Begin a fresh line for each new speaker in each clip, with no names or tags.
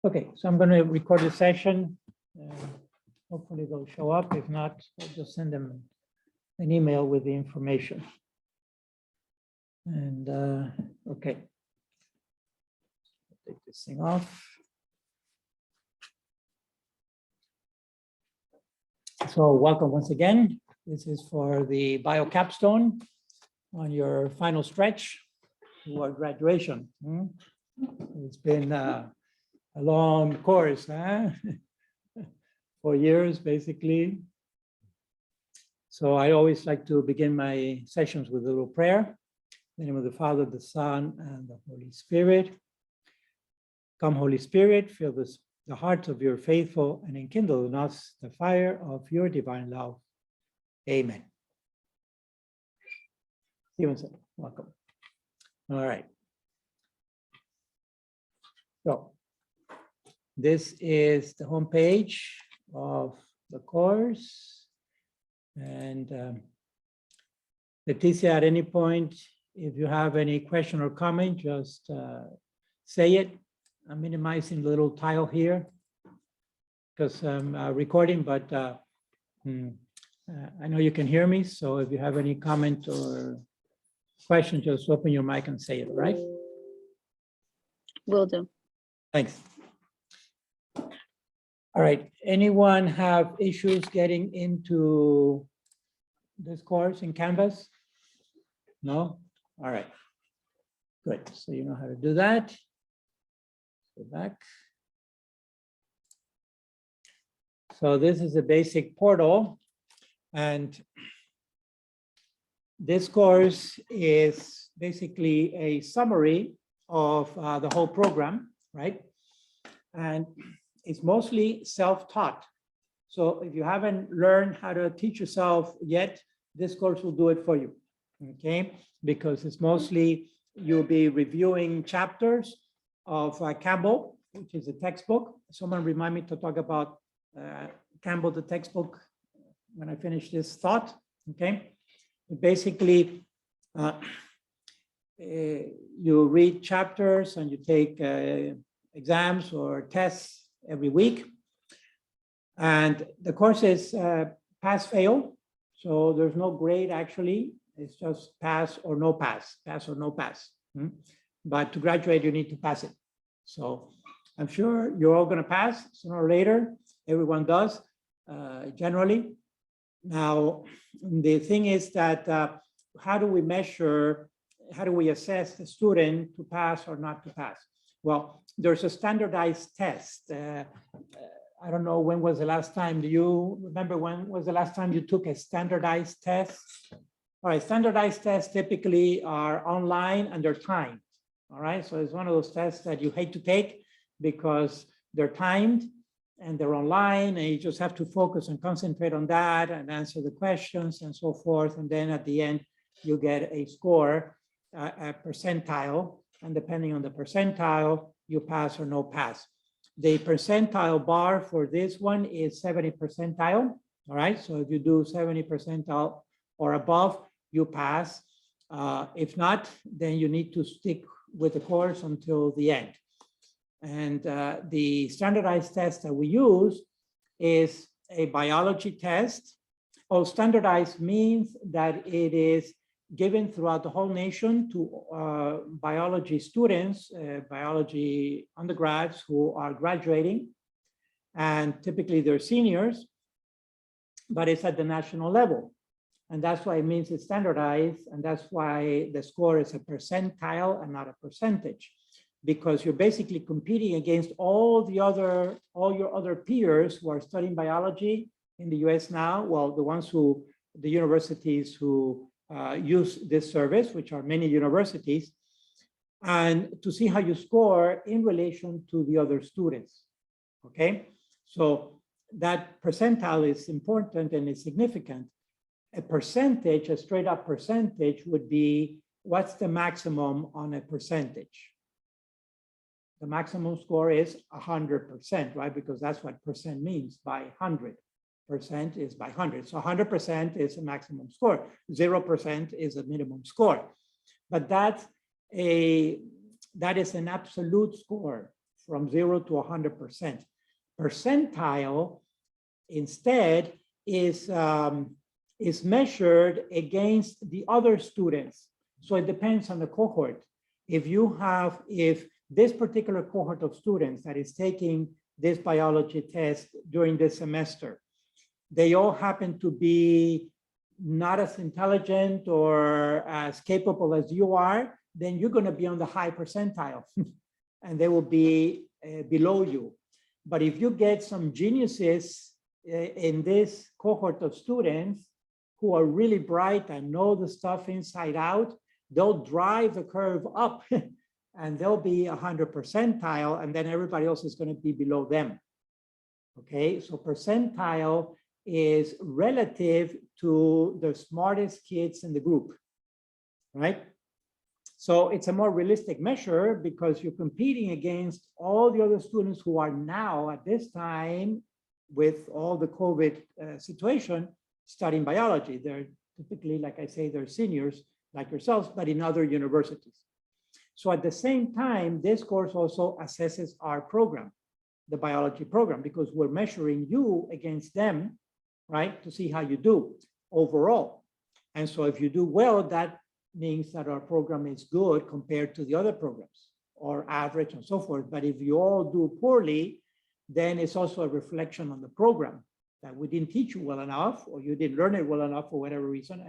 Okay, so I'm going to record the session. Hopefully they'll show up. If not, I'll just send them an email with the information. And okay, take this thing off. So welcome once again. This is for the bio capstone on your final stretch toward graduation. It's been a long course, huh? 4 years, basically. So I always like to begin my sessions with a little prayer. In the name of the Father, the Son, and the Holy Spirit. Come, Holy Spirit, fill the hearts of your faithful and enkindle in us the fire of your divine love. Amen. Stevenson, welcome. All right. So this is the homepage of the course. And Leticia, at any point, if you have any question or comment, just say it. I'm minimizing the little tile here because I'm recording, but I know you can hear me. So if you have any comment or question, just open your mic and say it, all right?
Will do.
Thanks. All right, anyone have issues getting into this course in Canvas? No? All right, good. So you know how to do that. Go back. So this is a basic portal, and this course is basically a summary of the whole program, right? And it's mostly self-taught. So if you haven't learned how to teach yourself yet, this course will do it for you, okay? Because it's mostly, you'll be reviewing chapters of Campbell, which is a textbook. Someone remind me to talk about Campbell, the textbook, when I finish this thought, okay? Basically, you read chapters and you take exams or tests every week. And the course is pass-fail. So there's no grade actually. It's just pass or no pass, pass or no pass. But to graduate, you need to pass it. So I'm sure you're all going to pass sooner or later. Everyone does, generally. Now, the thing is that how do we measure, how do we assess the student to pass or not to pass? Well, there's a standardized test. I don't know when was the last time. Do you remember when was the last time you took a standardized test? All right, standardized tests typically are online and they're timed. All right, so it's one of those tests that you hate to take because they're timed and they're online and you just have to focus and concentrate on that and answer the questions and so forth. And then at the end, you get a score, a percentile, and depending on the percentile, you pass or no pass. The percentile bar for this one is 70 percentile. All right, so if you do 70 percentile or above, you pass. If not, then you need to stick with the course until the end. And the standardized test that we use is a biology test. Oh, standardized means that it is given throughout the whole nation to biology students, biology undergrads who are graduating, and typically they're seniors, but it's at the national level. And that's why it means it's standardized, and that's why the score is a percentile and not a percentage, because you're basically competing against all your other peers who are studying biology in the US now. Well, the universities who use this service, which are many universities, and to see how you score in relation to the other students, okay? So that percentile is important and is significant. A percentage, a straight up percentage would be, what's the maximum on a percentage? The maximum score is 100%, right? Because that's what percent means, by 100. Percent is by 100. So 100% is a maximum score. 0% is a minimum score. But that is an absolute score from 0 to 100%. Percentile instead is measured against the other students. So it depends on the cohort. If this particular cohort of students that is taking this biology test during this semester, they all happen to be not as intelligent or as capable as you are, then you're going to be on the high percentile and they will be below you. But if you get some geniuses in this cohort of students who are really bright and know the stuff inside out, they'll drive the curve up and they'll be 100 percentile, and then everybody else is going to be below them. Okay, so percentile is relative to the smartest kids in the group, right? So it's a more realistic measure because you're competing against all the other students who are now at this time with all the COVID situation studying biology. They're typically, like I say, they're seniors like yourselves, but in other universities. So at the same time, this course also assesses our program, the biology program, because we're measuring you against them, right, to see how you do overall. And so if you do well, that means that our program is good compared to the other programs or average and so forth. But if you all do poorly, then it's also a reflection on the program that we didn't teach you well enough, or you didn't learn it well enough for whatever reason,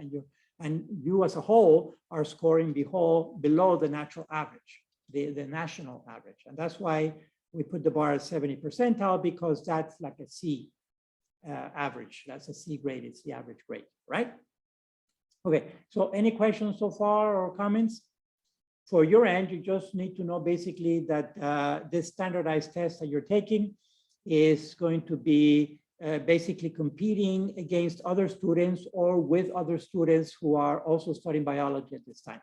and you as a whole are scoring below the natural average, the national average. And that's why we put the bar at 70 percentile, because that's like a C average. That's a C grade. It's the average grade, right? Okay, so any questions so far or comments? For your end, you just need to know basically that this standardized test that you're taking is going to be basically competing against other students or with other students who are also studying biology at this time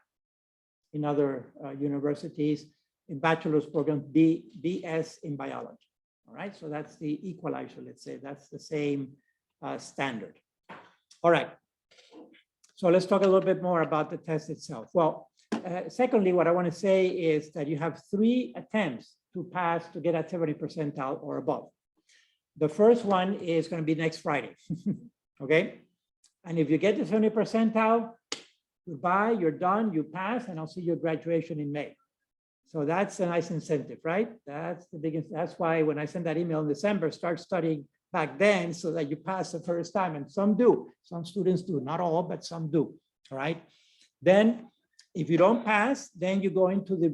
in other universities, in bachelor's programs, BS in biology. All right, so that's the equalizer, let's say. That's the same standard. All right, so let's talk a little bit more about the test itself. Well, secondly, what I want to say is that you have 3 attempts to pass to get at 70 percentile or above. The first one is going to be next Friday, okay? And if you get the 70 percentile, goodbye, you're done, you pass, and I'll see you at graduation in May. So that's a nice incentive, right? That's the biggest. That's why when I send that email in December, start studying back then so that you pass the first time. And some do, some students do, not all, but some do, all right? Then if you don't pass, then you go into the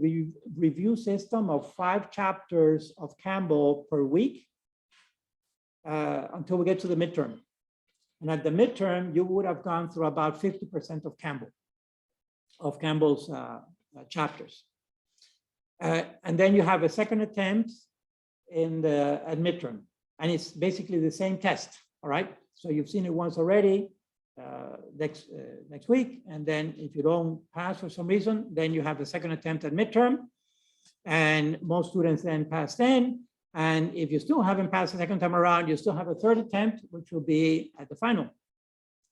review system of 5 chapters of Campbell per week until we get to the midterm. And at the midterm, you would have gone through about 50% of Campbell's chapters. And then you have a second attempt at midterm. And it's basically the same test, all right? So you've seen it once already next week. And then if you don't pass for some reason, then you have the second attempt at midterm. And most students then pass then. And if you still haven't passed the second time around, you still have a third attempt, which will be at the final,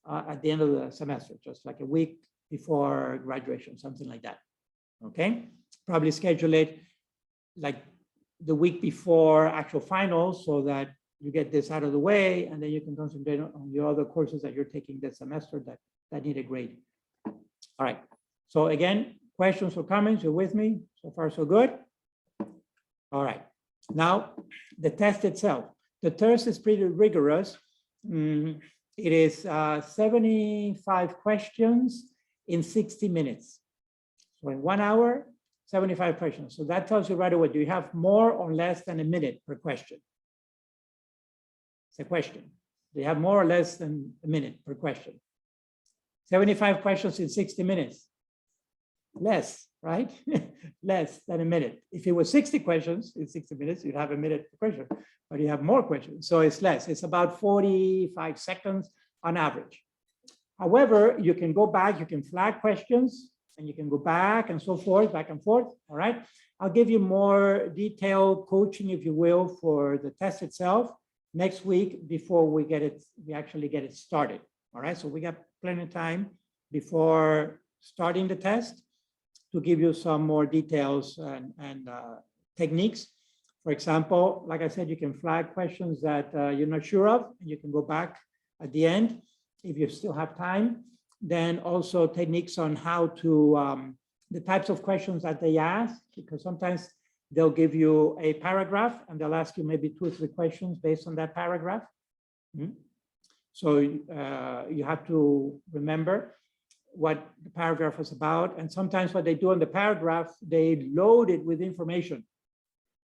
at the end of the semester, just like a week before graduation, something like that, okay? Probably schedule it like the week before actual finals so that you get this out of the way, and then you can concentrate on your other courses that you're taking this semester that need a grade. All right, so again, questions or comments, you're with me? So far, so good? All right. Now, the test itself. The test is pretty rigorous. It is 75 questions in 60 minutes. So in 1 hour, 75 questions. So that tells you right away, do you have more or less than a minute per question? It's a question. Do you have more or less than a minute per question? 75 questions in 60 minutes. Less, right? Less than a minute. If it was 60 questions in 60 minutes, you'd have a minute per question, but you have more questions. So it's less. It's about 45 seconds on average. However, you can go back, you can flag questions, and you can go back and so forth, back and forth, all right? I'll give you more detailed coaching, if you will, for the test itself next week before we actually get it started, all right? So we got plenty of time before starting the test to give you some more details and techniques For example, like I said, you can flag questions that you're not sure of, and you can go back at the end if you still have time. Then also techniques on how to, the types of questions that they ask, because sometimes they'll give you a paragraph and they'll ask you maybe 2 or 3 questions based on that paragraph. So you have to remember what the paragraph is about. And sometimes what they do in the paragraph, they load it with information.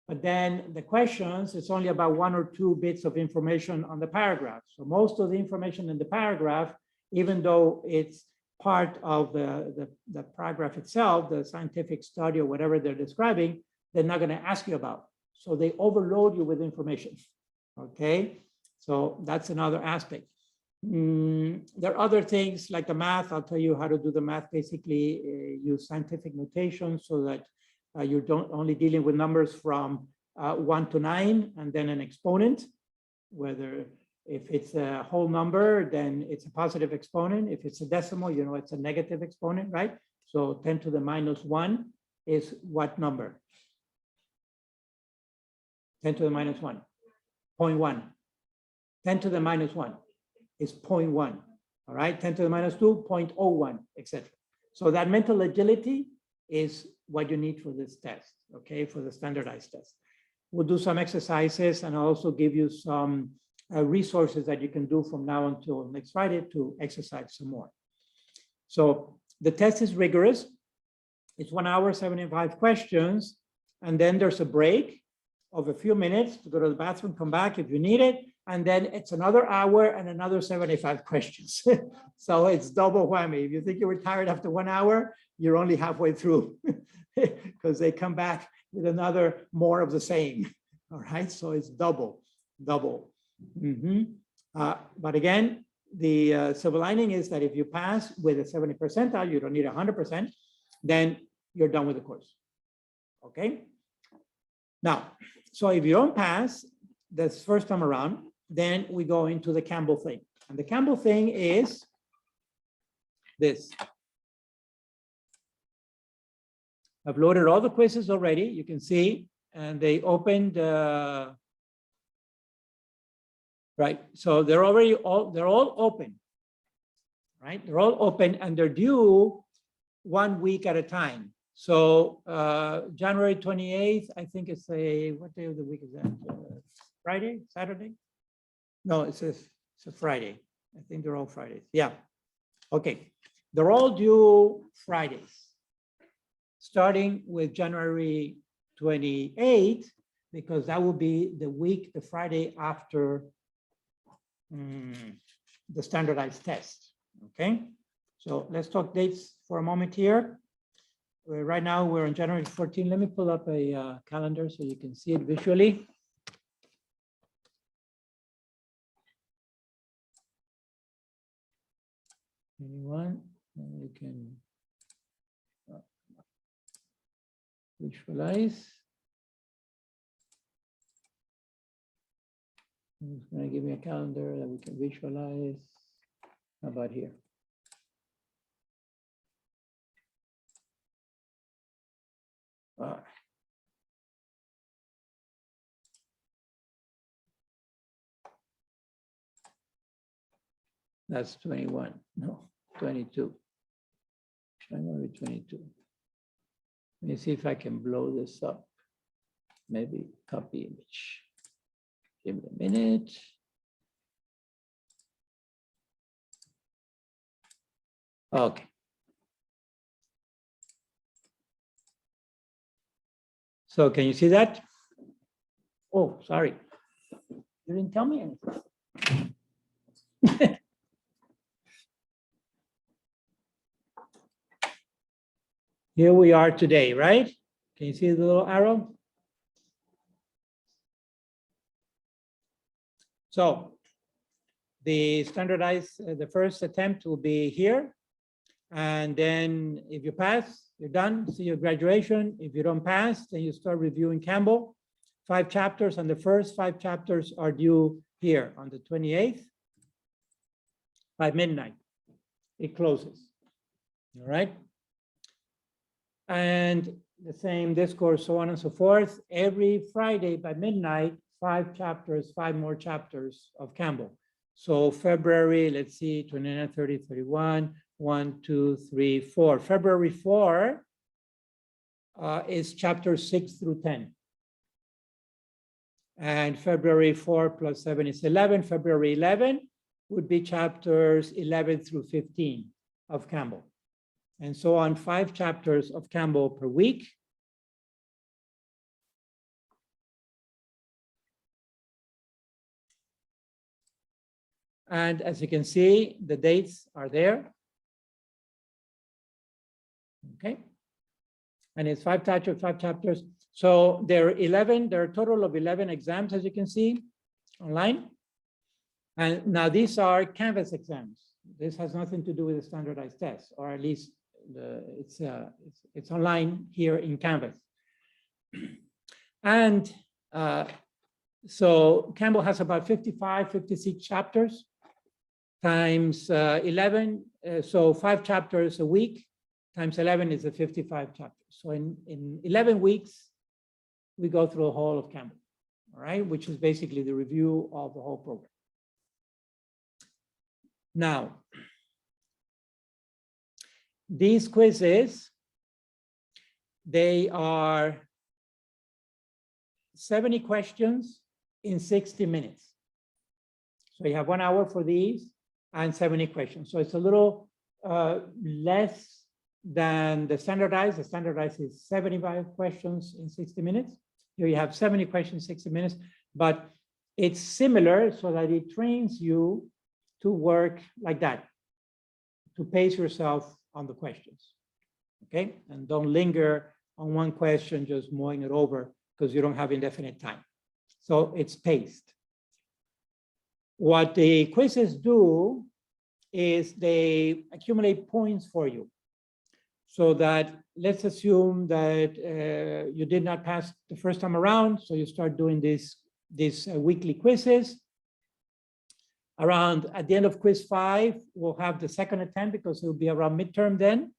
But then the questions, it's only about 1 or 2 bits of information on the paragraph. So most of the information in the paragraph, even though it's part of the paragraph itself, the scientific study or whatever they're describing, they're not going to ask you about. So they overload you with information. Okay, so that's another aspect. There are other things like the math. I'll tell you how to do the math. Basically, use scientific notation so that you don't only dealing with numbers from 1 to 9 and then an exponent. Whether if it's a whole number, then it's a positive exponent. If it's a decimal, you know it's a negative exponent, right? So 10 to the minus 1 is what number? 10 to the minus 1, 0.1. 10 to the minus 1 is 0.1. All right, 10 to the minus 2, 0.01, etc. So that mental agility is what you need for this test, okay, for the standardized test. We'll do some exercises and I'll also give you some resources that you can do from now until next Friday to exercise some more. So the test is rigorous. It's 1 hour, 75 questions. And then there's a break of a few minutes to go to the bathroom, come back if you need it. And then it's another hour and another 75 questions. So it's double whammy. If you think you were tired after 1 hour, you're only halfway through because they come back with another more of the same. All right, so it's double. But again, the silver lining is that if you pass with a 70 percentile, you don't need 100%, then you're done with the course. Okay. Now, so if you don't pass this first time around, then we go into the Campbell thing. And the Campbell thing is this. I've loaded all the quizzes already, you can see, and they opened, right? So they're all open, right? They're all open and they're due 1 week at a time. So January 28th, I think it's what day of the week is that? Friday, Saturday? No, it's a Friday. I think they're all Fridays. Yeah. Okay. They're all due Fridays, starting with January 28th, because that will be the week, the Friday after the standardized test. Okay. So let's talk dates for a moment here. Right now we're on January 14. Let me pull up a calendar so you can see it visually. Anyone? We can visualize. It's going to give me a calendar that we can visualize. How about here? All right. That's 21. No, 22. January 22. Let me see if I can blow this up. Maybe copy image. Give it a minute. Okay. So can you see that? Oh, sorry. You didn't tell me anything. Here we are today, right? Can you see the little arrow? So the standardized, the first attempt will be here. And then if you pass, you're done, see your graduation. If you don't pass, then you start reviewing Campbell. 5 chapters, and the first 5 chapters are due here on the 28th by midnight. It closes, all right? And the same discourse, so on and so forth. Every Friday by midnight, 5 chapters, 5 more chapters of Campbell. So February, let's see, 29, 30, 31, 1, 2, 3, 4. February 4 is chapter 6 through 10. And February 4 plus 7 is 11. February 11 would be chapters 11 through 15 of Campbell. And so on, 5 chapters of Campbell per week. And as you can see, the dates are there. Okay. And it's 5 chapters. So there are a total of 11 exams, as you can see online. And now these are Canvas exams. This has nothing to do with the standardized tests, or at least it's online here in Canvas. And so Campbell has about 55, 56 chapters times 11. So 5 chapters a week times 11 is a 55 chapters. So in 11 weeks, we go through the whole of Campbell, all right, which is basically the review of the whole program. Now, these quizzes, they are 70 questions in 60 minutes. So you have 1 hour for these and 70 questions. So it's a little less than the standardized. The standardized is 75 questions in 60 minutes. Here you have 70 questions, 60 minutes, but it's similar so that it trains you to work like that, to pace yourself on the questions, okay? And don't linger on one question, just mulling it over because you don't have indefinite time. So it's paced. What the quizzes do is they accumulate points for you. So that, let's assume that you did not pass the first time around, so you start doing these weekly quizzes. Around at the end of quiz 5, we'll have the second attempt because it will be around midterm then.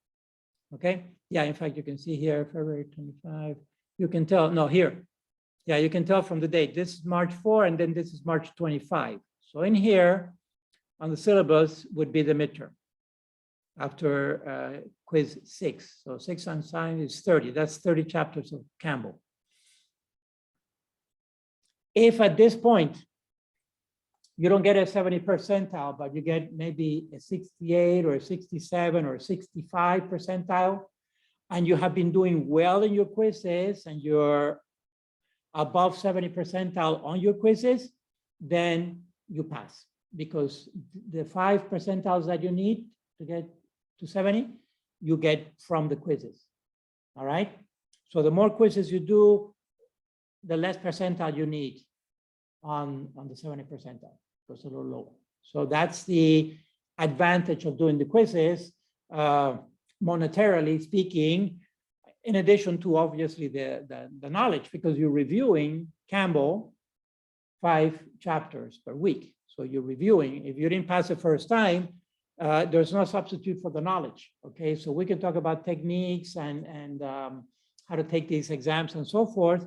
Okay. Yeah, in fact, you can see here, February 25. You can tell, no, here. Yeah, you can tell from the date. This is March 4, and then this is March 25. So in here, on the syllabus would be the midterm after quiz 6. So 6 on science is 30. That's 30 chapters of Campbell. If at this point, you don't get a 70 percentile, but you get maybe a 68 or a 67 or a 65 percentile, and you have been doing well in your quizzes and you're above 70 percentile on your quizzes, then you pass, because the 5 percentiles that you need to get to 70, you get from the quizzes, all right? So the more quizzes you do, the less percentile you need on the 70 percentile. Goes a little lower. So that's the advantage of doing the quizzes, monetarily speaking, in addition to obviously the knowledge, because you're reviewing Campbell 5 chapters per week. So you're reviewing. If you didn't pass the first time, there's no substitute for the knowledge. Okay, so we can talk about techniques and how to take these exams and so forth,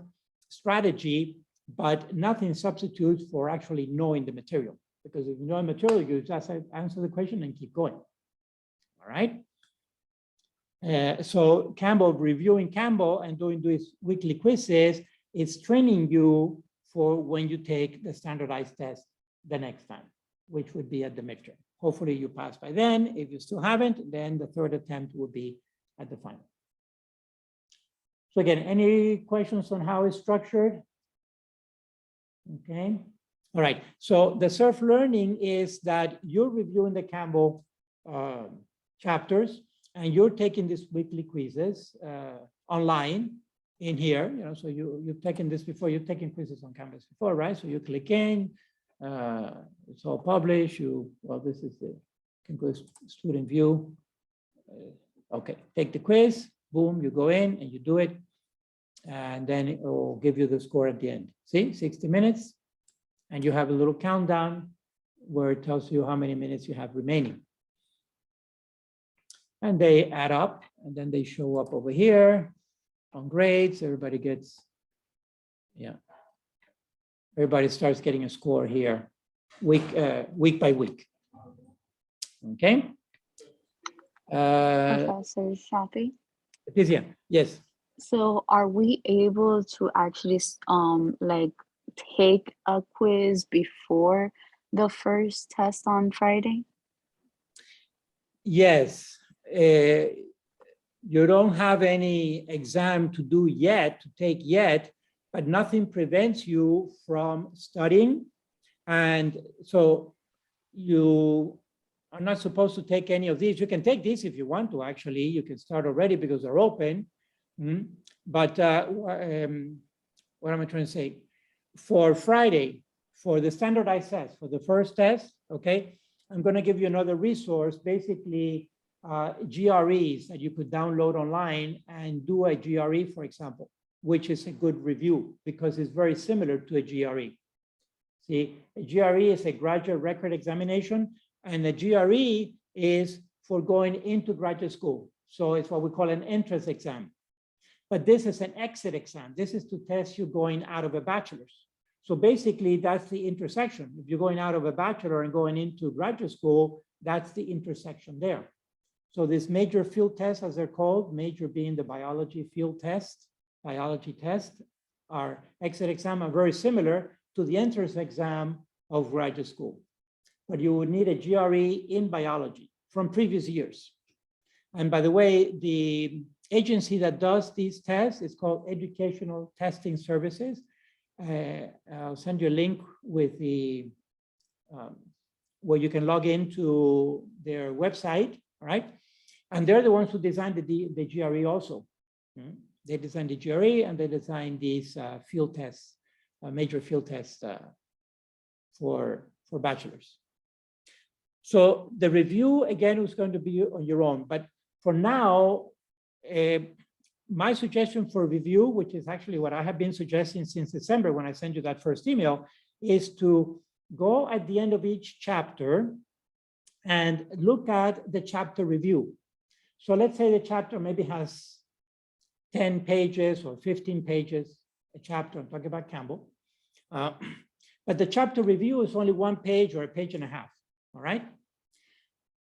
strategy, but nothing substitutes for actually knowing the material. Because if you know the material, you just answer the question and keep going. All right. So Campbell, reviewing Campbell and doing these weekly quizzes, is training you for when you take the standardized test the next time, which would be at the midterm. Hopefully you pass by then. If you still haven't, then the third attempt will be at the final. So again, any questions on how it's structured? Okay. All right. So the self-learning is that you're reviewing the Campbell chapters, and you're taking these weekly quizzes online in here. You know, so you've taken this before. You've taken quizzes on Canvas before, right? So you click in. It's all published. Well, this is the student view. Okay. Take the quiz. Boom. You go in and you do it. And then it will give you the score at the end. See, 60 minutes. And you have a little countdown where it tells you how many minutes you have remaining. And they add up, and then they show up over here. on grades. Everybody gets, everybody starts getting a score here, week by week. Okay.
Professor Shafi.
Yes.
So are we able to actually like take a quiz before the first test on Friday?
Yes. You don't have any exam to do yet, to take yet, but nothing prevents you from studying. And so you are not supposed to take any of these. You can take these if you want to, actually. You can start already because they're open. But what am I trying to say? For Friday, for the standardized test, for the first test, okay, I'm going to give you another resource, basically GREs that you could download online and do a GRE, for example, which is a good review because it's very similar to a GRE. See, a GRE is a graduate record examination, and a GRE is for going into graduate school. So it's what we call an entrance exam. But this is an exit exam. This is to test you going out of a bachelor's. So basically, that's the intersection. If you're going out of a bachelor and going into graduate school, that's the intersection there. So this major field test, as they're called, major being the biology field test, biology test, our exit exam are very similar to the entrance exam of graduate school. But you would need a GRE in biology from previous years. And by the way, the agency that does these tests is called Educational Testing Services. I'll send you a link with the where you can log into their website, all right? And they're the ones who designed the GRE also. They designed the GRE and they designed these field tests, major field tests for bachelors. So the review, again, is going to be on your own. But for now, my suggestion for review, which is actually what I have been suggesting since December when I sent you that first email, is to go at the end of each chapter and look at the chapter review. So let's say the chapter maybe has 10 pages or 15 pages, a chapter, I'm talking about Campbell. But the chapter review is only 1 page or a page and a half, all right?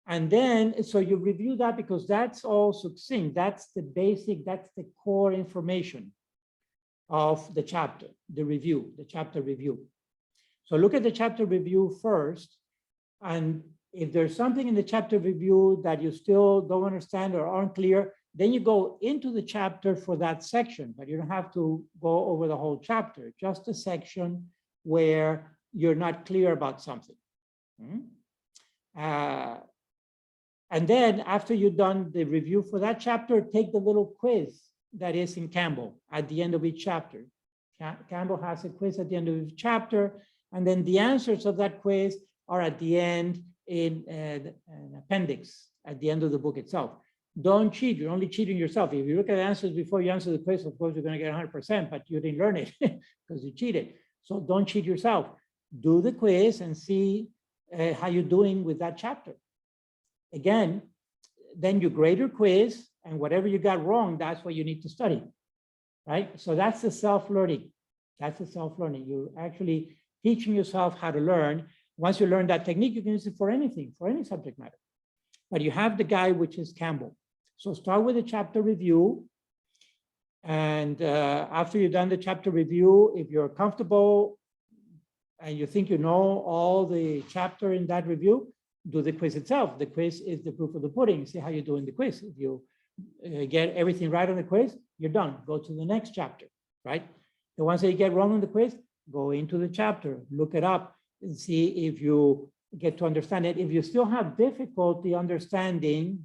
And then, so you review that because that's all succinct. That's the basic, that's the core information of the chapter, the review, the chapter review. So look at the chapter review first. And if there's something in the chapter review that you still don't understand or aren't clear, then you go into the chapter for that section, but you don't have to go over the whole chapter, just a section where you're not clear about something. And then after you've done the review for that chapter, take the little quiz that is in Campbell at the end of each chapter. Campbell has a quiz at the end of each chapter, and then the answers of that quiz are at the end in an appendix at the end of the book itself. Don't cheat, you're only cheating yourself. If you look at the answers before you answer the quiz, of course, you're gonna get 100%, but you didn't learn it because you cheated. So don't cheat yourself. Do the quiz and see how you're doing with that chapter. Again, then you grade your quiz, and whatever you got wrong, that's what you need to study, right? So that's the self-learning. That's the self-learning. You're actually teaching yourself how to learn. Once you learn that technique, you can use it for anything, for any subject matter. But you have the guide, which is Campbell. So start with a chapter review. And after you've done the chapter review, if you're comfortable and you think you know all the chapter in that review, do the quiz itself. The quiz is the proof of the pudding. See how you do in the quiz. If you get everything right on the quiz, you're done. Go to the next chapter, right? The ones that you get wrong on the quiz, go into the chapter, look it up, and see if you get to understand it. If you still have difficulty understanding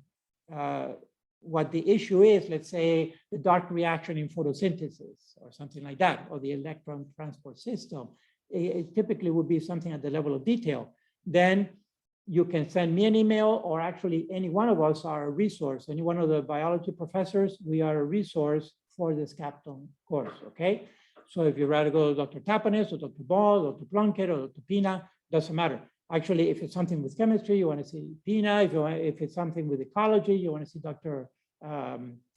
what the issue is, let's say the dark reaction in photosynthesis or something like that, or the electron transport system, it typically would be something at the level of detail. Then you can send me an email, or actually any one of us are a resource. Any one of the biology professors, we are a resource for this Capstone course, okay? So if you'd rather go to Dr. Tapanes or Dr. Ball, or Dr. Plunkett or Dr. Pina, doesn't matter. Actually, if it's something with chemistry, you want to see Pina. If it's something with ecology, you want to see Dr.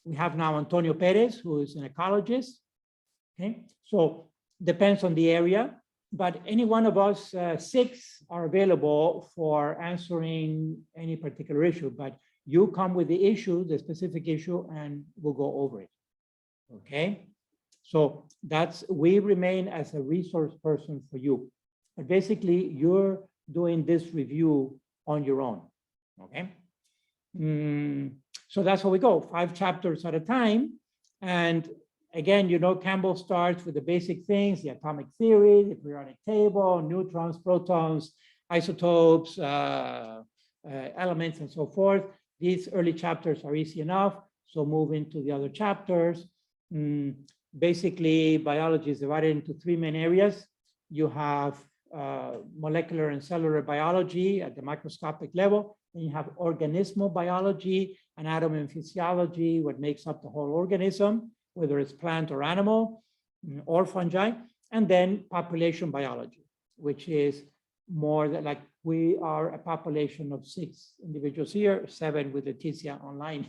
We have now Antonio Perez, who is an ecologist. Okay, so depends on the area, but any one of us six are available for answering any particular issue, but you come with the issue, the specific issue, and we'll go over it. Okay, so we remain as a resource person for you, but basically you're doing this review on your own. Okay, so that's how we go, 5 chapters at a time. And again, Campbell starts with the basic things, the atomic theory, the periodic table, neutrons, protons, isotopes, elements, and so forth. These early chapters are easy enough, so move into the other chapters. Basically, biology is divided into 3 main areas. You have molecular and cellular biology at the microscopic level. Then you have organismal biology, anatomy and physiology, what makes up the whole organism, whether it's plant or animal or fungi, and then population biology, which is more like we are a population of 6 individuals here, 7 with Leticia online.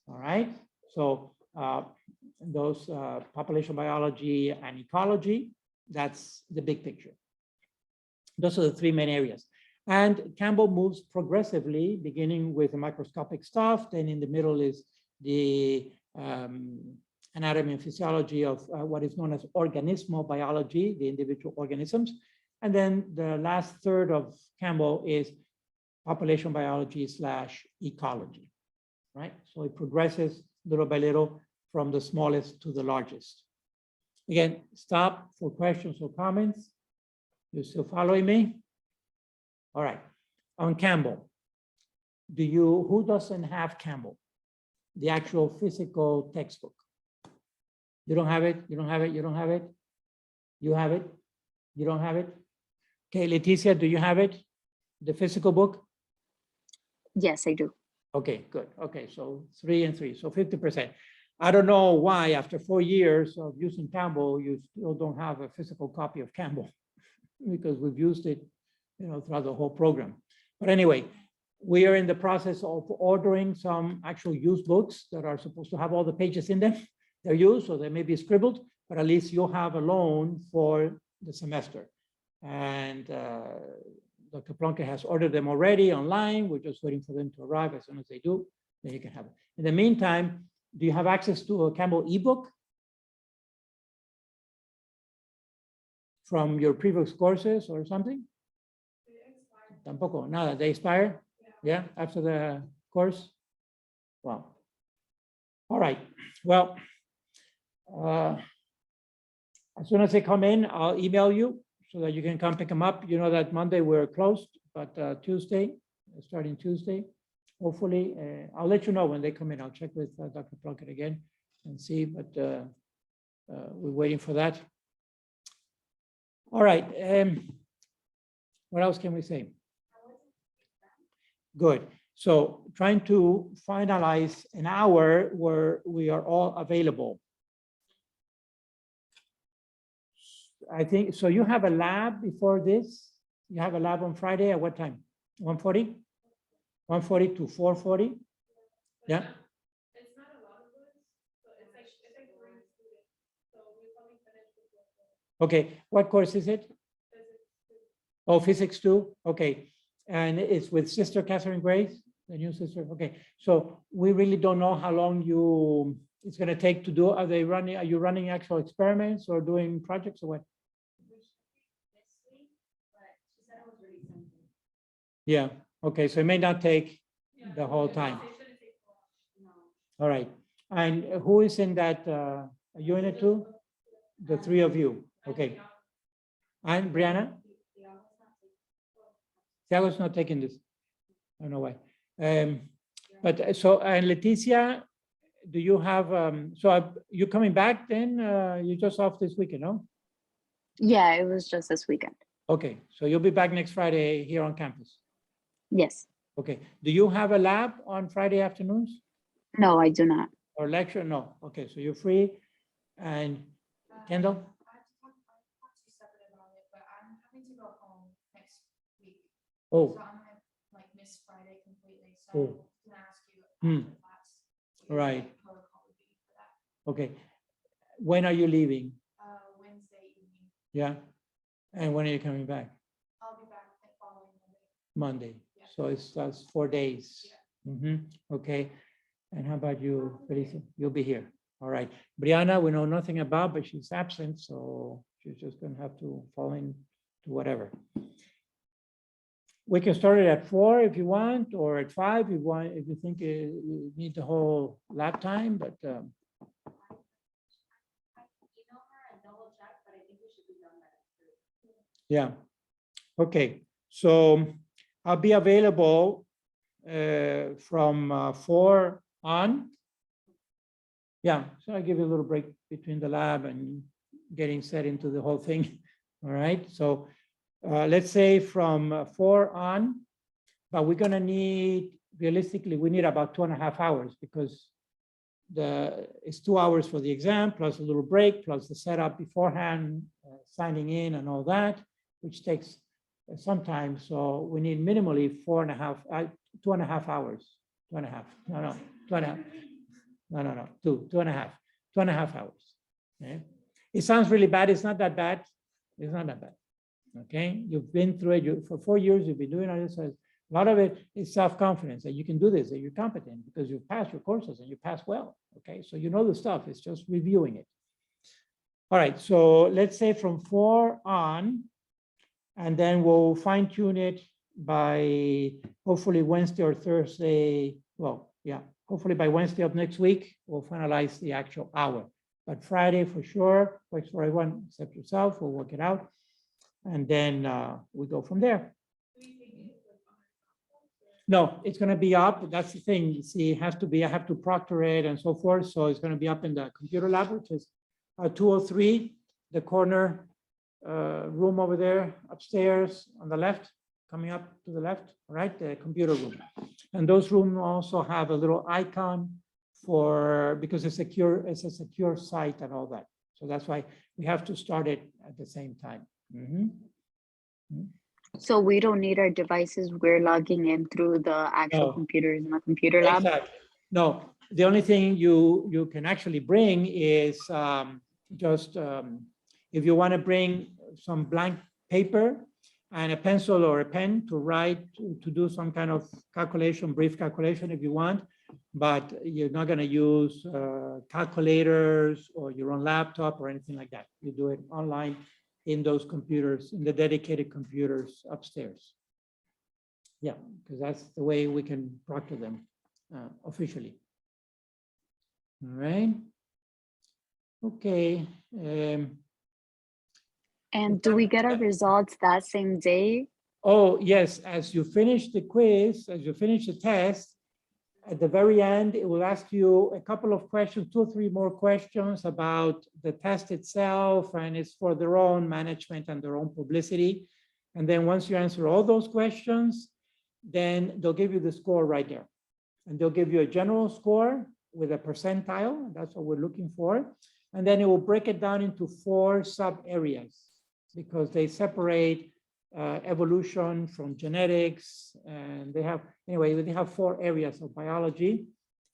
All right. So those population biology and ecology, that's the big picture. Those are the 3 main areas. And Campbell moves progressively, beginning with the microscopic stuff. Then in the middle is the anatomy and physiology of what is known as organismal biology, the individual organisms. And then the last third of Campbell is population biology / ecology, right? So it progresses little by little from the smallest to the largest. Again, stop for questions or comments. You still following me? All right. On Campbell, who doesn't have Campbell? The actual physical textbook. You don't have it, you don't have it, you don't have it. You have it, you don't have it. Okay, Leticia, do you have it? The physical book?
Yes, I do.
Okay, good. Okay, so 3 and 3, so 50%. I don't know why after 4 years of using Campbell, you still don't have a physical copy of Campbell because we've used it, throughout the whole program. But anyway, we are in the process of ordering some actual used books that are supposed to have all the pages in them. They're used, so they may be scribbled, but at least you'll have a loan for the semester. And Dr. Plonke has ordered them already online. We're just waiting for them to arrive. As soon as they do, then you can have it. In the meantime, do you have access to a Campbell ebook from your previous courses or something? Tampoco, nada, they expire? Yeah, after the course? Wow. All right, well, as soon as they come in, I'll email you so that you can come pick them up. You know that Monday we're closed, but Tuesday, starting Tuesday, hopefully, I'll let you know when they come in. I'll check with Dr. Plunkett again and see, but we're waiting for that. All right, what else can we say? Good. So trying to finalize an hour where we are all available. I think, so you have a lab before this? You have a lab on Friday at what time? 1:40? 1:40 to 4:40? Yeah?
It's not a lot of words, so it's like 3 students. So we probably finish before 4.
Okay, what course is it? Oh, physics 2, okay. And it's with Sister Catherine Grace, the new sister, okay. So we really don't know how long it's gonna take to do, are you running actual experiments or doing projects or what? Yeah, okay, so it may not take the whole time. All right, and who is in that, are you in it too? The 3 of you, okay. And Brianna? Thiago's not taking this. I don't know why. But so, and Leticia, do you have, so you coming back then? You're just off this weekend, no?
Yeah, it was just this weekend.
Okay, so you'll be back next Friday here on campus.
Yes.
Okay, do you have a lab on Friday afternoons
No, I do not.
or lecture? No, okay, so you're free. And Kendall?
I have to talk to you separate about it, but I'm having to go home next week.
Oh,
So I'm gonna like miss Friday completely. So
Oh.
I was gonna ask you after class. what your,
Right.
like, protocol would be.
Okay. When are you leaving?
Wednesday evening.
Yeah. And when are you coming back?
I'll be back the following
Monday.
Monday. Yeah.
So that's 4 days. Okay. And how about you, Felicia? You'll be here. All right. Brianna, we know nothing about, but she's absent, so she's just going to have to fall in to whatever. We can start it at 4 if you want, or at 5 if you want, if you think you need the whole lap time, but
I email her and double check, but I think we should be done by 3.
yeah. Okay. So I'll be available from 4 on. Yeah, so I give you a little break between the lab and getting set into the whole thing. All right, so let's say from 4 on, but we're gonna need, realistically, we need about 2.5 hours because it's 2 hours for the exam, plus a little break, plus the setup beforehand, signing in and all that, which takes some time. So we need minimally 2.5 hours, 2.5, no, 2.5. No, 2.5 hours. Okay. It sounds really bad. It's not that bad. It's not that bad. Okay. You've been through it. For 4 years, you've been doing all this. A lot of it is self-confidence that you can do this, that you're competent because you've passed your courses and you pass well. Okay. So you know the stuff. It's just reviewing it. All right. So let's say from 4 on, and then we'll fine tune it by hopefully Wednesday or Thursday. Well, yeah. Hopefully by Wednesday of next week, we'll finalize the actual hour. But Friday for sure, works for everyone except yourself, we'll work it out. And then we go from there. No, it's gonna be up, that's the thing, you see, it has to be, I have to proctor it and so forth, so it's gonna be up in the computer lab, which is 203, the corner room over there, upstairs on the left, coming up to the left, right, the computer room. And those rooms also have a little icon because it's a secure site and all that. So that's why we have to start it at the same time.
So we don't need our devices. We're logging in through the actual
No.
computers in the computer lab.
Exactly. No, the only thing you can actually bring is if you want to bring some blank paper and a pencil or a pen to write, to do some kind of calculation, brief calculation if you want, but you're not going to use calculators or your own laptop or anything like that. You do it online in those computers, in the dedicated computers upstairs. Yeah, because that's the way we can proctor them officially. All right. Okay.
And do we get our results that same day?
Oh, yes. As you finish the quiz, as you finish the test, at the very end, it will ask you a couple of questions, 2 or 3 more questions about the test itself, and it's for their own management and their own publicity. And then once you answer all those questions, then they'll give you the score right there. And they'll give you a general score with a percentile. That's what we're looking for. And then it will break it down into 4 sub areas because they separate evolution from genetics. And they have 4 areas of biology,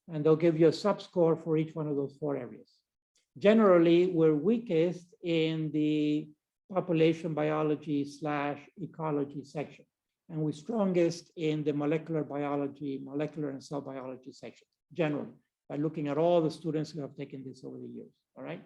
and they'll give you a sub score for each one of those 4 areas. Generally, we're weakest in the population biology / ecology section. And we're strongest in the molecular biology, molecular and cell biology section, generally, by looking at all the students who have taken this over the years, all right?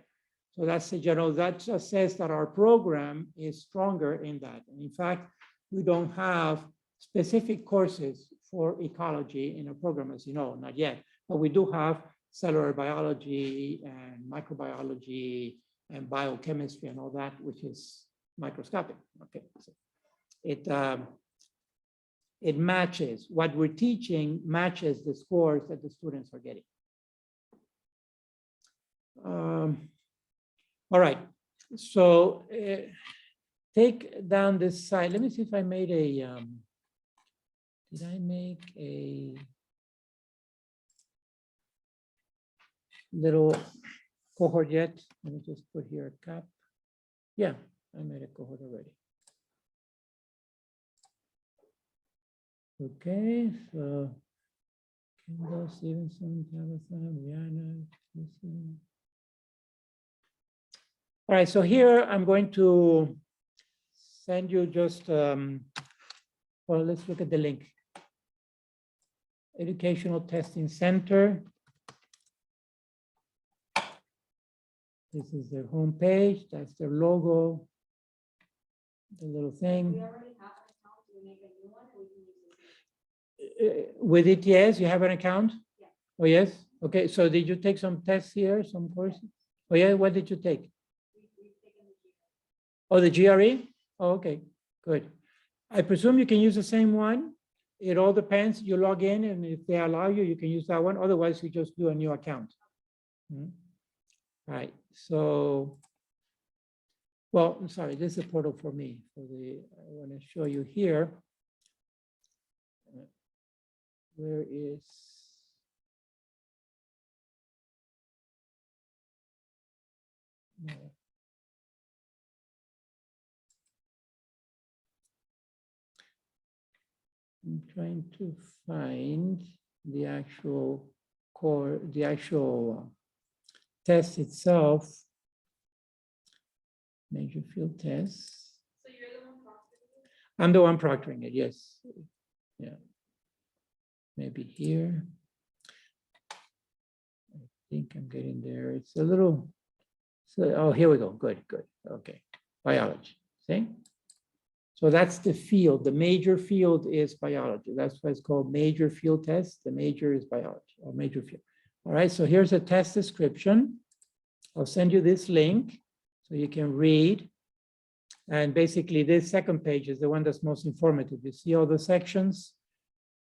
So that's the general, that just says that our program is stronger in that. And in fact, we don't have specific courses for ecology in our program, as you know, not yet, but we do have cellular biology and microbiology and biochemistry and all that, which is microscopic, okay? So it matches, what we're teaching matches the scores that the students are getting. All right, so take down this side. Let me see if I made a, did I make a little cohort yet? Let me just put here a cap. Yeah, I made a cohort already. Okay, so Kendall, Stevenson, Tabitha, Rihanna, Listen. All right, so here I'm going to send you just, well, let's look at the link. Educational Testing Center. This is their homepage. That's their logo. The little thing.
We already have an account. Do we make a new one or we can use this?
With it, yes, you have an account?
Yeah.
Oh, yes? Okay, so did you take some tests here, some courses? Oh, yeah, what did you take?
We've taken the GRE.
Oh, the GRE? Oh, okay, good. I presume you can use the same one. It all depends. You log in, and if they allow you, you can use that one. Otherwise, you just do a new account. All right, so, well, I'm sorry, this is a portal for me. I want to show you here. Where is? No. I'm trying to find the actual core, the actual test itself. Major field tests.
So you're the one proctoring it?
I'm the one proctoring it, yes. Yeah. Maybe here. I think I'm getting there. It's a little, so, oh, here we go. Good, good. Okay. Biology. See? So that's the field. The major field is biology. That's why it's called major field test. The major is biology or major field. All right. So here's a test description. I'll send you this link so you can read. And basically this second page is the one that's most informative. You see all the sections: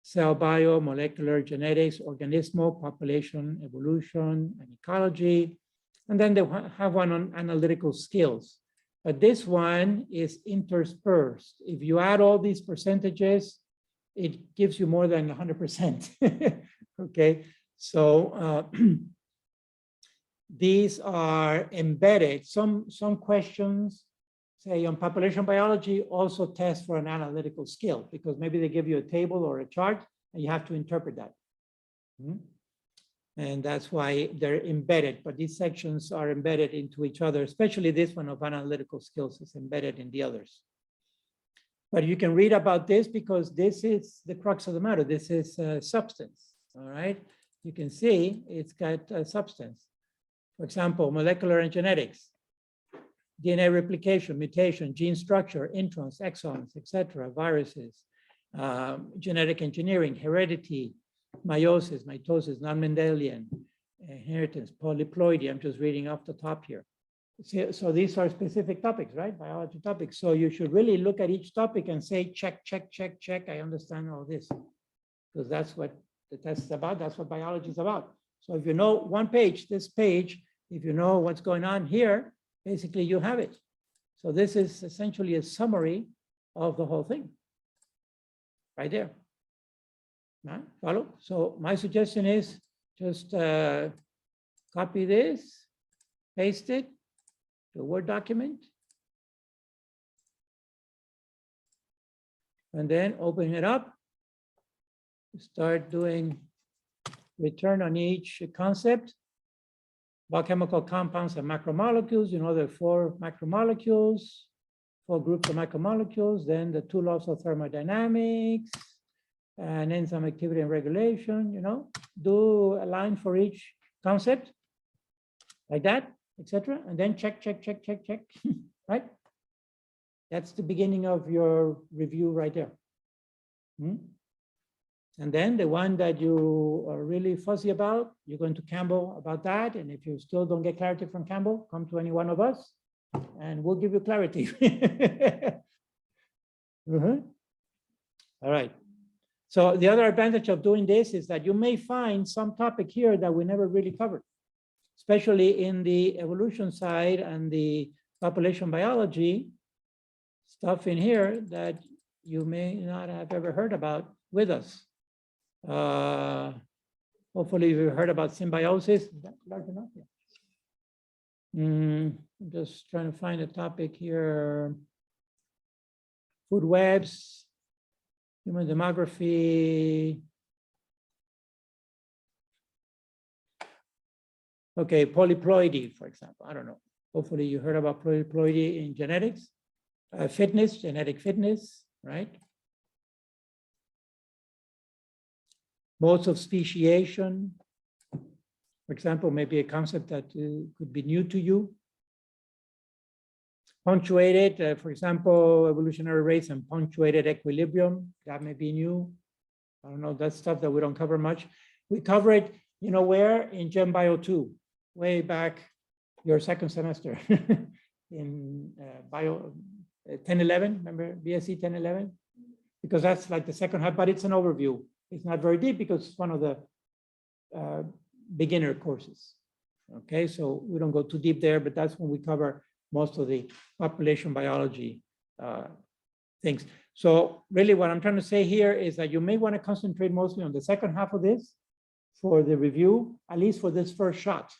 cell bio, molecular, genetics, organismal, population, evolution, and ecology. And then they have one on analytical skills. But this one is interspersed. If you add all these percentages, it gives you more than 100%. Okay, so these are embedded. Some questions, say on population biology, also test for an analytical skill, because maybe they give you a table or a chart and you have to interpret that. And that's why they're embedded, but these sections are embedded into each other, especially this one of analytical skills is embedded in the others. But you can read about this because this is the crux of the matter. This is substance, all right? You can see it's got substance. For example, molecular and genetics, DNA replication, mutation, gene structure, introns, exons, etc., viruses, genetic engineering, heredity, meiosis, mitosis, non-Mendelian, inheritance, polyploidy. I'm just reading off the top here. So these are specific topics, right? Biology topics. So you should really look at each topic and say, check, check, check, check. I understand all this, because that's what the test is about. That's what biology is about. So if you know one page, this page, if you know what's going on here, basically you have it. So this is essentially a summary of the whole thing right there. Follow? So my suggestion is just copy this, paste it to a Word document, and then open it up. Start doing return on each concept. Biochemical compounds and macromolecules. You know, there are 4 macromolecules, 4 groups of macromolecules, then the 2 laws of thermodynamics, and enzyme activity and regulation, you know, do a line for each concept like that, etc. And then check, check, check, check, check, right? That's the beginning of your review right there. And then the one that you are really fuzzy about, you're going to Campbell about that. And if you still don't get clarity from Campbell, come to any one of us and we'll give you clarity. All right. So the other advantage of doing this is that you may find some topic here that we never really covered, especially in the evolution side and the population biology stuff in here that you may not have ever heard about with us. Hopefully you heard about symbiosis. Is that large enough? Yeah. I'm just trying to find a topic here. Food webs. Human demography. Okay, polyploidy, for example. I don't know. Hopefully you heard about ploidy in genetics, fitness, genetic fitness, right? Modes of speciation, for example, maybe a concept that could be new to you. Punctuated, for example, evolutionary rates and punctuated equilibrium, that may be new. I don't know, that's stuff that we don't cover much. We cover it, you know, where? In Gen Bio 2, way back your second semester in Bio 1011, remember BSc 1011? Because that's like the second half, but it's an overview. It's not very deep because it's one of the beginner courses. Okay, so we don't go too deep there, but that's when we cover most of the population biology things. So really what I'm trying to say here is that you may want to concentrate mostly on the second half of this for the review, at least for this first shot,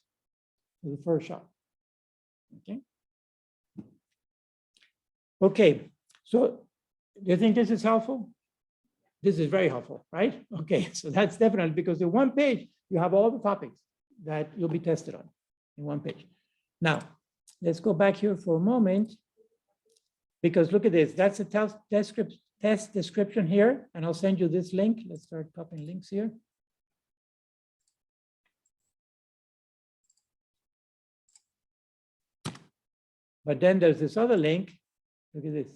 for the first shot. Okay. Okay, so do you think this is helpful? This is very helpful, right? Okay, so that's definitely because in one page, you have all the topics that you'll be tested on in one page. Now, let's go back here for a moment, because look at this. That's a test description here, and I'll send you this link. Let's start copying links here. But then there's this other link. Look at this.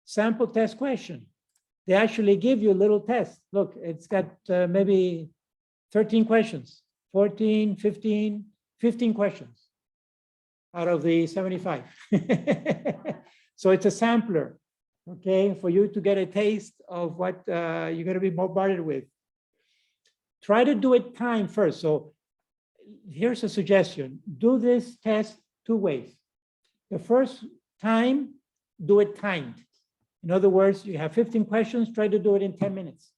Sample test question. They actually give you a little test. Look, it's got maybe 13 questions, 14, 15, 15 questions out of the 75. So it's a sampler, okay, for you to get a taste of what you're going to be bombarded with. Try to do it timed first. So here's a suggestion. Do this test two ways. The first time, do it timed. In other words, you have 15 questions, try to do it in 10 minutes.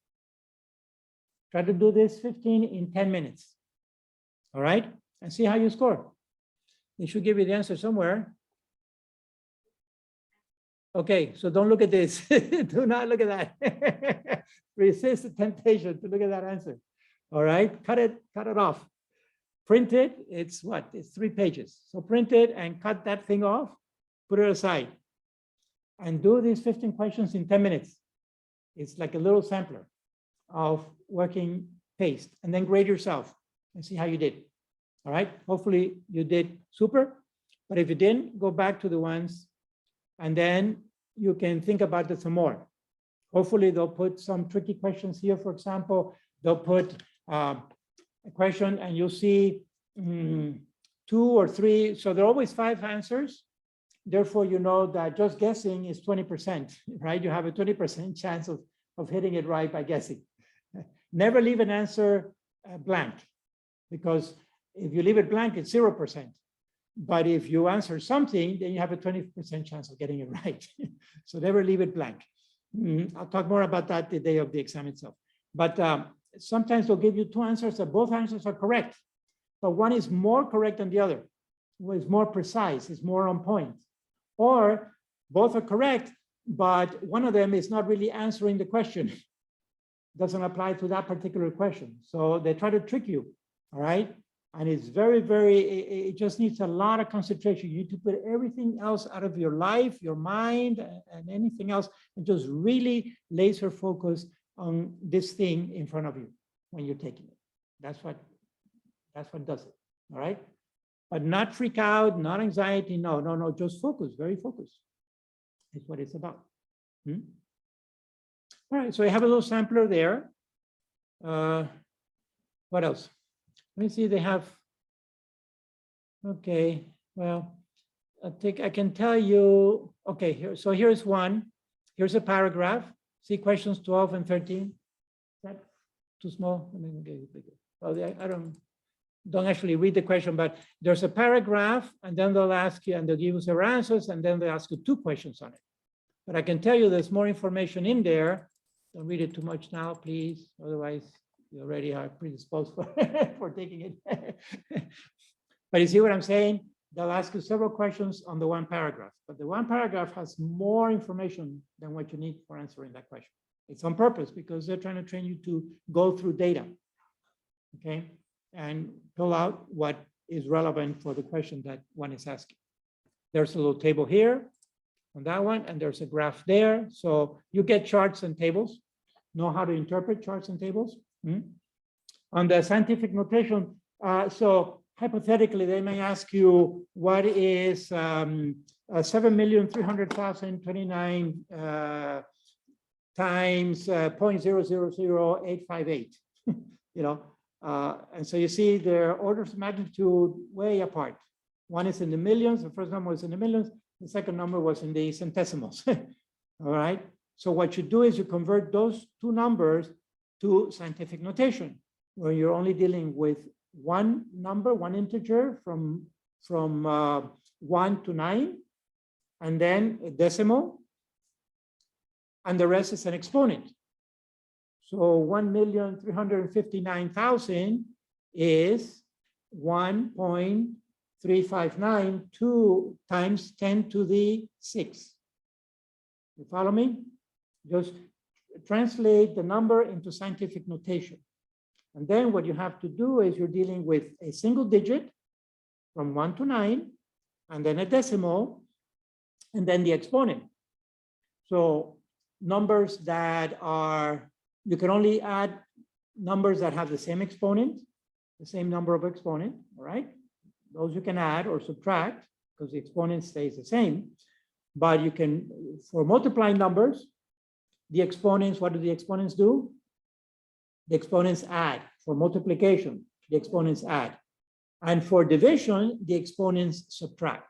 Try to do this 15 in 10 minutes. All right? And see how you score. They should give you the answer somewhere. Okay, so don't look at this. Do not look at that. Resist the temptation to look at that answer. All right, cut it off. Print it, it's what? It's 3 pages. So print it and cut that thing off, put it aside. And do these 15 questions in 10 minutes. It's like a little sampler of working paste, and then grade yourself and see how you did. All right, hopefully you did super, but if you didn't, go back to the ones and then you can think about it some more. Hopefully they'll put some tricky questions here. For example, they'll put a question and you'll see 2 or 3, so there are always 5 answers. Therefore, you know that just guessing is 20%, right? You have a 20% chance of hitting it right by guessing. Never leave an answer blank, because if you leave it blank, it's 0%. But if you answer something, then you have a 20% chance of getting it right. So never leave it blank. I'll talk more about that the day of the exam itself. But sometimes they'll give you 2 answers that both answers are correct, but one is more correct than the other. One is more precise, is more on point. Or both are correct, but one of them is not really answering the question. Doesn't apply to that particular question. So they try to trick you, all right? And it's very, it just needs a lot of concentration. You need to put everything else out of your life, your mind, and anything else, and just really laser focus on this thing in front of you when you're taking it. That's what does it, all right? But not freak out, not anxiety, no, just focus, very focused. That's what it's about. All right, so I have a little sampler there. What else? Let me see, they have, okay, well, I can tell you, okay, here, so here's one. Here's a paragraph. See questions 12 and 13. Is that too small? Let me get it bigger. Oh, I don't actually read the question, but there's a paragraph, and then they'll ask you, and they'll give you their answers, and then they ask you 2 questions on it. But I can tell you there's more information in there. Don't read it too much now, please. Otherwise, you already are predisposed for taking it. But you see what I'm saying? They'll ask you several questions on the one paragraph, but the one paragraph has more information than what you need for answering that question. It's on purpose because they're trying to train you to go through data. Okay. and pull out what is relevant for the question that one is asking. There's a little table here on that one, and there's a graph there. So you get charts and tables, know how to interpret charts and tables. On the scientific notation, so hypothetically, they may ask you, what is 7,300,029 times 0.000858, you know, and so you see their orders of magnitude way apart. One is in the millions, the first number was in the millions, the second number was in the centesimals, all right? So what you do is you convert those two numbers to scientific notation, where you're only dealing with one number, one integer from 1 to 9, and then a decimal, and the rest is an exponent. So 1,359,000 is 1.359 times 10 to the 6. You follow me? Just translate the number into scientific notation. And then what you have to do is you're dealing with a single digit from 1 to 9, and then a decimal, and then the exponent. So numbers that are, you can only add numbers that have the same exponent, the same number of exponent, all right? Those you can add or subtract because the exponent stays the same. But you can, for multiplying numbers, the exponents, what do the exponents do? The exponents add. For multiplication, the exponents add. And for division, the exponents subtract.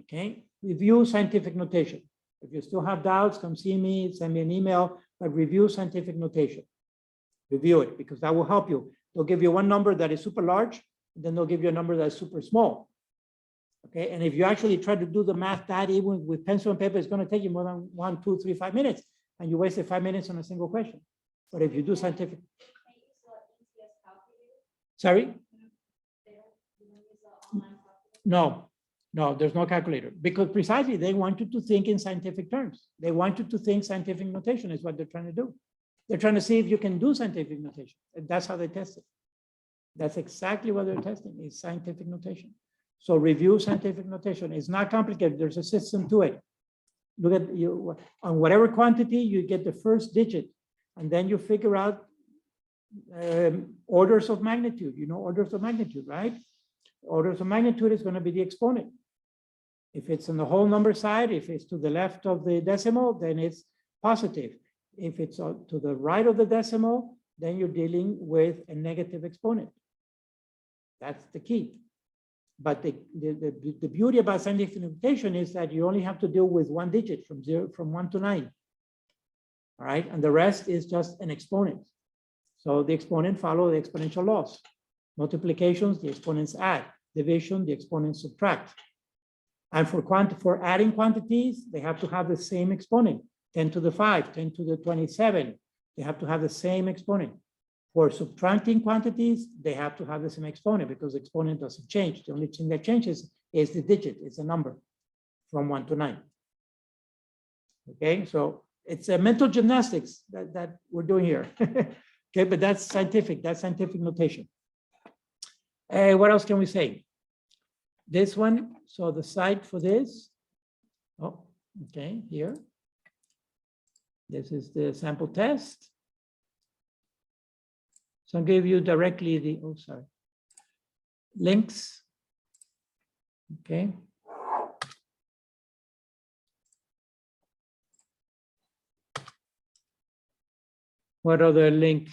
Okay, review scientific notation. If you still have doubts, come see me, send me an email, but review scientific notation. Review it, because that will help you. They'll give you one number that is super large, and then they'll give you a number that's super small. Okay, and if you actually try to do the math that even with pencil and paper, it's going to take you more than 1, 2, 3, 5 minutes, and you wasted 5 minutes on a single question. But if you do scientific, sorry? No, there's no calculator, because precisely they want you to think in scientific terms. They want you to think scientific notation is what they're trying to do. They're trying to see if you can do scientific notation. And that's how they test it. That's exactly what they're testing, is scientific notation. So review scientific notation. It's not complicated. There's a system to it. Look at you on whatever quantity, you get the first digit, and then you figure out orders of magnitude. You know, orders of magnitude, right? Orders of magnitude is going to be the exponent. If it's on the whole number side, if it's to the left of the decimal, then it's positive. If it's to the right of the decimal, then you're dealing with a negative exponent. That's the key. But the beauty about scientific notation is that you only have to deal with one digit from 1 to 9. All right, and the rest is just an exponent. So the exponent follows the exponential laws. Multiplications, the exponents add. Division, the exponents subtract. And for adding quantities, they have to have the same exponent. 10 to the 5, 10 to the 27. They have to have the same exponent. For subtracting quantities, they have to have the same exponent because the exponent doesn't change. The only thing that changes is the digit, it's a number from 1 to 9. Okay, so it's a mental gymnastics that we're doing here. Okay, but that's scientific notation. What else can we say? This one, so the site for this, oh, okay, here. This is the sample test. So I'll give you directly the, oh, sorry, links. Okay. What other link?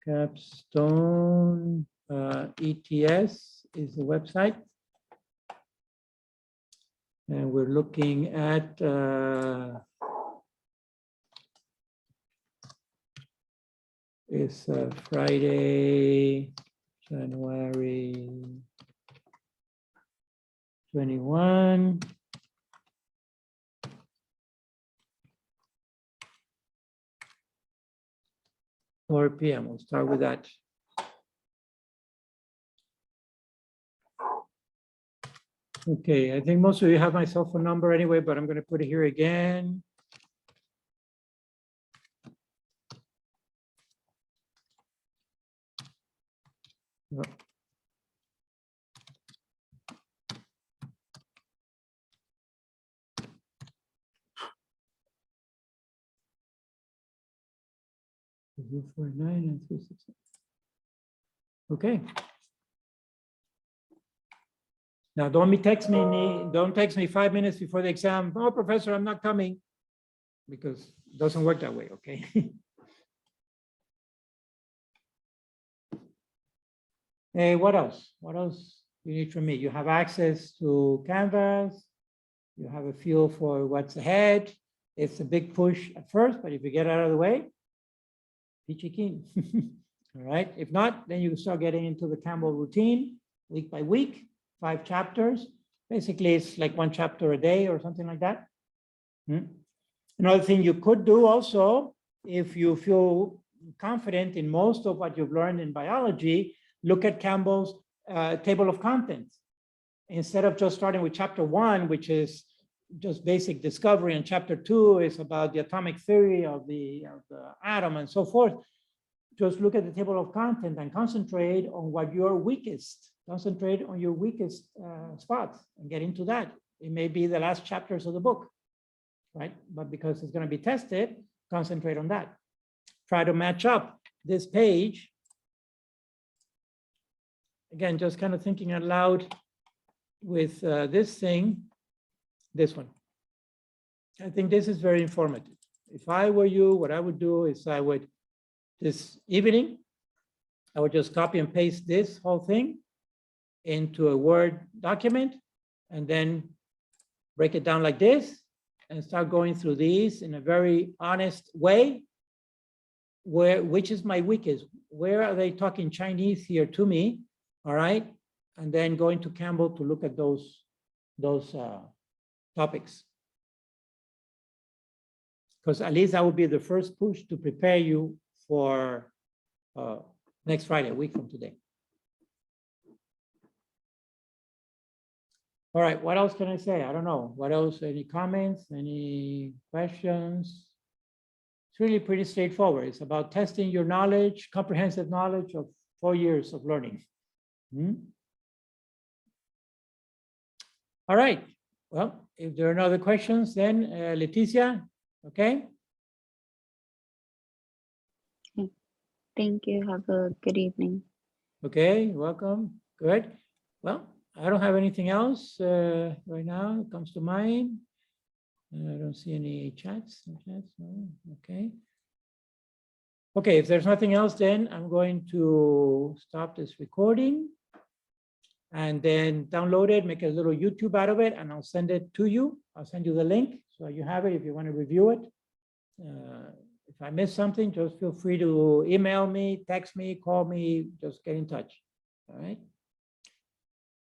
Capstone ETS is the website. And we're looking at it's Friday, January 21. Four p.m. We'll start with that. Okay, I think most of you have my cell phone number anyway, but I'm going to put it here again. Yep. and 368. Okay. Now, don't text me 5 minutes before the exam. Oh, professor, I'm not coming. Because it doesn't work that way, okay? Hey, what else? What else you need from me? You have access to Canvas. You have a feel for what's ahead. It's a big push at first, but if you get out of the way, peachy keen. All right. If not, then you start getting into the Campbell routine week by week, 5 chapters. Basically, it's like 1 chapter a day or something like that. Another thing you could do also, if you feel confident in most of what you've learned in biology, look at Campbell's table of contents. Instead of just starting with chapter 1, which is just basic discovery, and chapter 2 is about the atomic theory of the atom and so forth, just look at the table of content and concentrate on what you're weakest. Concentrate on your weakest spots and get into that. It may be the last chapters of the book, right? But because it's going to be tested, concentrate on that. Try to match up this page. Again, just kind of thinking out loud with this thing, this one. I think this is very informative. If I were you, what I would do is I would, this evening, I would just copy and paste this whole thing into a Word document and then break it down like this and start going through these in a very honest way. Which is my weakest? Where are they talking Chinese here to me? All right. And then going to Campbell to look at those topics. Because at least that would be the first push to prepare you for next Friday, a week from today. All right, what else can I say? I don't know. What else? Any comments? Any questions? It's really pretty straightforward. It's about testing your knowledge, comprehensive knowledge of 4 years of learning. All right. Well, if there are no other questions, then Leticia, okay?
Thank you. Have a good evening.
Okay, welcome. Good. Well, I don't have anything else right now that comes to mind. I don't see any chats. No. Okay. Okay, if there's nothing else, then I'm going to stop this recording and then download it, make a little YouTube out of it, and I'll send it to you. I'll send you the link so you have it if you want to review it. If I miss something, just feel free to email me, text me, call me, just get in touch. All right.